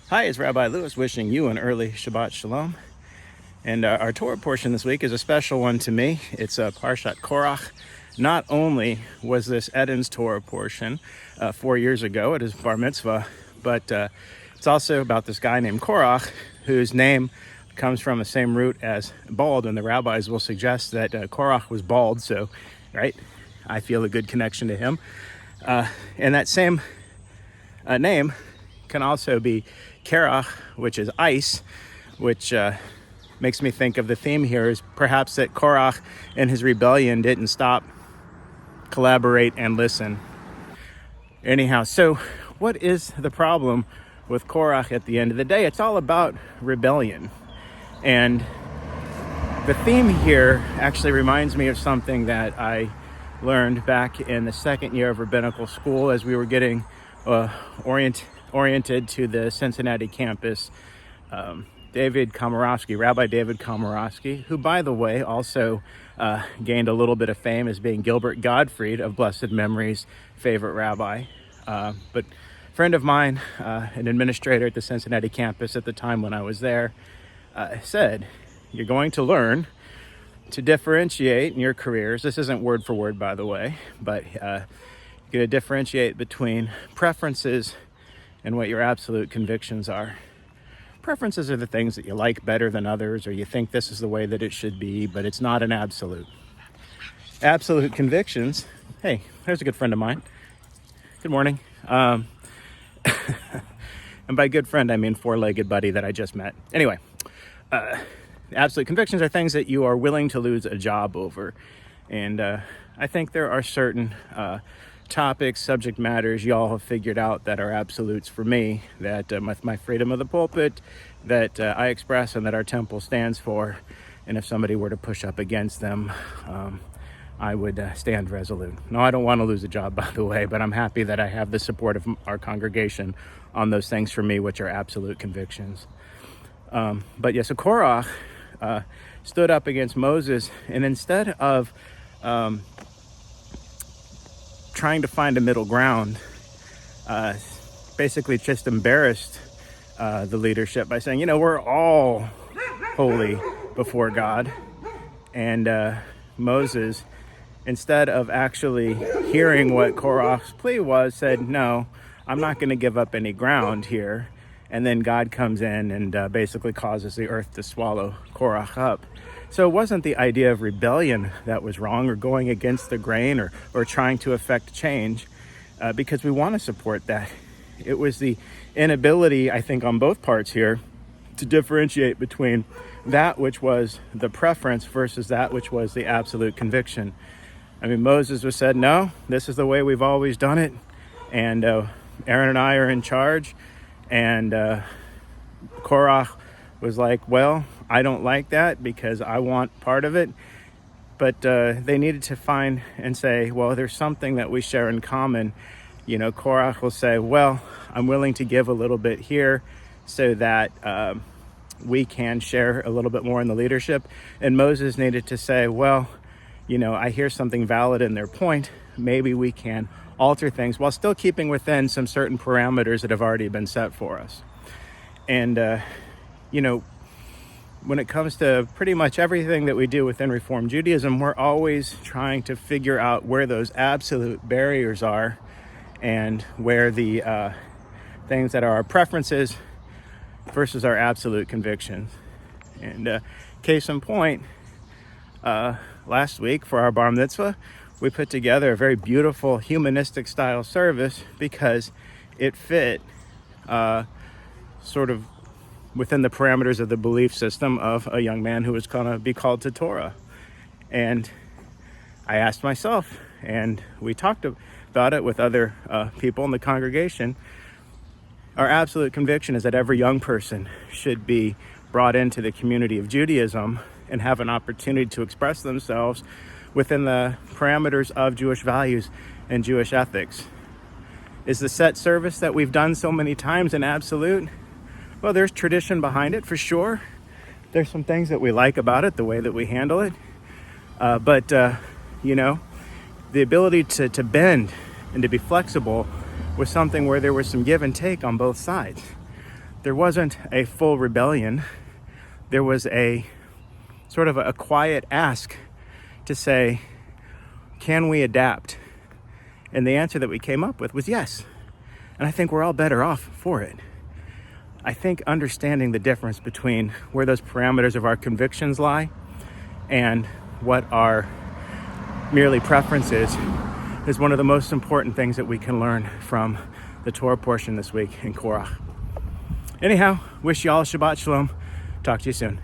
Hi, it's Rabbi Lewis wishing you an early Shabbat Shalom. And our Torah portion this week is a special one to me. It's Parashat Korach. Not only was this Eden's Torah portion 4 years ago at his bar mitzvah, but it's also about this guy named Korach, whose name comes from the same root as bald, and the rabbis will suggest that Korach was bald, so, right, I feel a good connection to him. And that same name can also be Korach, which is ice, which makes me think of the theme here is perhaps that Korach in his rebellion didn't stop, collaborate, and listen. Anyhow, so what is the problem with Korach at the end of the day? It's all about rebellion. And the theme here actually reminds me of something that I learned back in the second year of rabbinical school as we were getting oriented to the Cincinnati campus. Rabbi David Komorowski, who, by the way, also gained a little bit of fame as being Gilbert Gottfried of blessed memory's favorite rabbi. But a friend of mine, an administrator at the Cincinnati campus at the time when I was there, said, you're going to learn to differentiate in your careers. This isn't word for word, by the way, but you're going to differentiate between preferences and what your absolute convictions are. Preferences are the things that you like better than others, or you think this is the way that it should be, but it's not an absolute. Absolute convictions, hey, there's a good friend of mine. Good morning. And by good friend, I mean four-legged buddy that I just met. Anyway, absolute convictions are things that you are willing to lose a job over. And I think there are certain topics, subject matters y'all have figured out that are absolutes for me, that my freedom of the pulpit, that I express and that our temple stands for. And if somebody were to push up against them, I would stand resolute. No, I don't want to lose a job, by the way, but I'm happy that I have the support of our congregation on those things for me, which are absolute convictions. But yes, so Korach stood up against Moses, and instead of trying to find a middle ground, basically just embarrassed the leadership by saying, we're all holy before God. And Moses, instead of actually hearing what Korach's plea was, said, no, I'm not going to give up any ground here. And then God comes in and basically causes the earth to swallow Korach up. So it wasn't the idea of rebellion that was wrong, or going against the grain, or trying to affect change, because we want to support that. It was the inability, I think, on both parts here to differentiate between that which was the preference versus that which was the absolute conviction. I mean, Moses was said, no, this is the way we've always done it, and Aaron and I are in charge. And Korach was like, well, I don't like that because I want part of it. But they needed to find and say, well, there's something that we share in common. Korach will say, well, I'm willing to give a little bit here so that we can share a little bit more in the leadership. And Moses needed to say, well, I hear something valid in their point. Maybe we can alter things while still keeping within some certain parameters that have already been set for us. And, when it comes to pretty much everything that we do within Reform Judaism, we're always trying to figure out where those absolute barriers are and where the things that are our preferences versus our absolute convictions. And case in point, last week for our bar mitzvah, we put together a very beautiful humanistic style service because it fit sort of within the parameters of the belief system of a young man who was going to be called to Torah. And I asked myself, and we talked about it with other people in the congregation, our absolute conviction is that every young person should be brought into the community of Judaism and have an opportunity to express themselves within the parameters of Jewish values and Jewish ethics. Is the set service that we've done so many times an absolute? Well, there's tradition behind it for sure. There's some things that we like about it, the way that we handle it. But the ability to bend and to be flexible was something where there was some give and take on both sides. there wasn't a full rebellion. There was a sort of a quiet ask to say, can we adapt? And the answer that we came up with was yes. And I think we're all better off for it. I think understanding the difference between where those parameters of our convictions lie and what our merely preferences is one of the most important things that we can learn from the Torah portion this week in Korach. Anyhow, wish you all Shabbat Shalom. Talk to you soon.